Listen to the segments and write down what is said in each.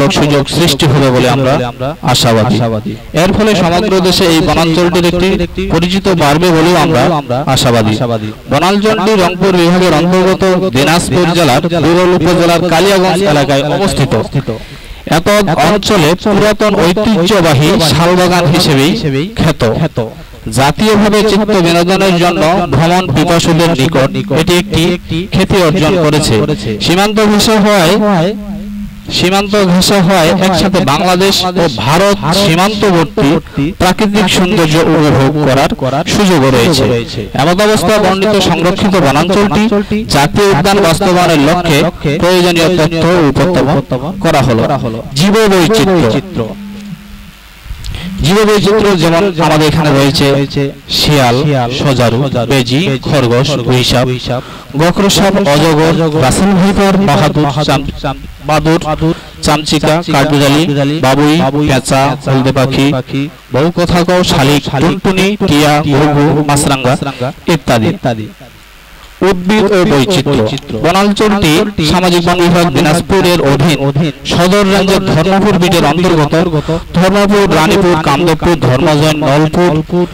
তুলনামূলক সুযোগ সৃষ্টি হবে বলে আমরা আশাবাদী। এর ফলে সমগ্র দেশে এই বনাঞ্চলটির একটি পরিচিত বাড়বে বলেও আমরা আশাবাদী। বনাঞ্চলটি রংপুর বিভাগের অন্তর্গত দিনাজপুর জেলার বিরল উপজেলার কালিয়াগঞ্জ এলাকায় অবস্থিত। এত অঞ্চলে পুরাতন ঐতিহ্যবাহী শালবাগান হিসেবেই খ্যাত। জাতীয়ভাবে চিত্ত বিনোদনের জন্য ভ্রমণ পিপাসুদের নিকট এটি একটি খ্যাতি অর্জন করেছে। সীমান্ত ঘেঁষা হয় একসাথে বাংলাদেশ ও ভারত সীমান্তবর্তী প্রাকৃতিক সৌন্দর্য উপভোগ করার সুযোগও রয়েছে। এমত অবস্থায় বর্ণিত সংরক্ষিত বনাঞ্চলটি জাতীয় উদ্যান বাস্তবায়নের লক্ষ্যে প্রয়োজনীয় তথ্য উপস্থাপন করা হলো। জীববৈচিত্র্য যেমন আমাদের এখানে রয়েছে শিয়াল, সজারু, বেজি, খরগোশ, গুইসাপ, গোখরসাপ, অজগর, রাসেল ভাইপার, বাদুড়, চামচিকা, কাঠবিড়ালি, বাবুই, পেঁচা, হলদে পাখি, বহু কথা কও, শালিক, টুনটুনি, টিয়া, ঘুঘু, মাছরাঙা ইত্যাদি। উদ্ভিদ ও বৈচিত্র্য। বনাঞ্চলটি সামাজিক বন বিভাগ দিনাজপুরের অধীন সদর রেঞ্জের ধর্মপুর বিটের অন্তর্গত ধর্মপুর, রানীপুর, কামদেবপুর, ধর্মজয়, নলপুর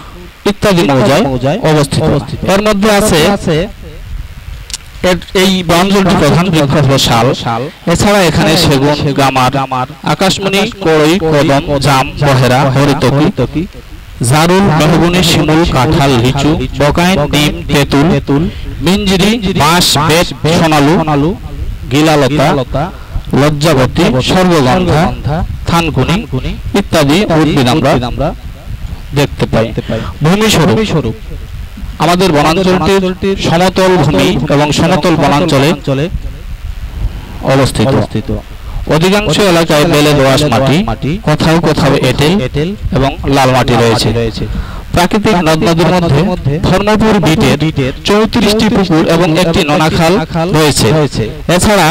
ইত্যাদি মৌজায় অবস্থিত। এর মধ্যে আছে এই বনাঞ্চলটির প্রধান বৃক্ষ হল শাল। এছাড়া এখানে সেগুন, গামার, আকাশমণি, কড়ই, কদম, জাম, বহেরা, হরিতকি, জারুল, মেহগনি, শিমুল, কাঁঠাল, লিচু, বকাইন, নিম, তেঁতুল, মিঞ্জিরি, বাঁশ, বেত, সোনালু, গিলালতা, লজ্জাবতী, সর্বগন্ধা, থানকুনি ইত্যাদি উদ্ভিদ আমরা দেখতে পাই। ভূমিস্বরূপ। আমাদের বনাঞ্চলটির সমতল ভূমি এবং সমতল বনাঞ্চলে অবস্থিত। অধিকাংশ এলাকায় বেলে দোআঁশ মাটি, কোথাও কোথাও এঁটেল এবং লাল মাটি রয়েছে। প্রাকৃতিক নদ নদীর মধ্যে ধর্মপুর বিটের 34টি পুকুর এবং একটি নোনাখাল রয়েছে। এছাড়া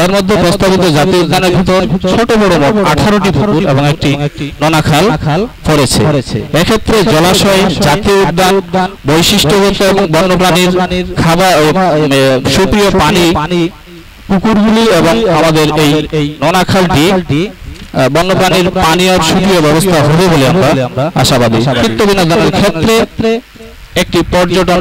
এর মধ্যে প্রস্তাবিত জাতীয় উদ্যানের ভিতর ছোট বড় মোট 18টি পুকুর এবং একটি নোনাখাল পড়েছে। এক্ষেত্রে জলাশয়, জাতীয় উদ্যান, বৈশিষ্ট্যগত এবং বন্যপ্রাণীর খাবার সুপ্রিয় পানি পুকুরগুলি এবং আমাদের এই নোনাখালটি বন্যপ্রাণীর পানীয় সুপ্রিয় ব্যবস্থা হবে বলে আমরা আশাবাদী। চিত্ত বিনোদনের ক্ষেত্রে একটি পর্যটন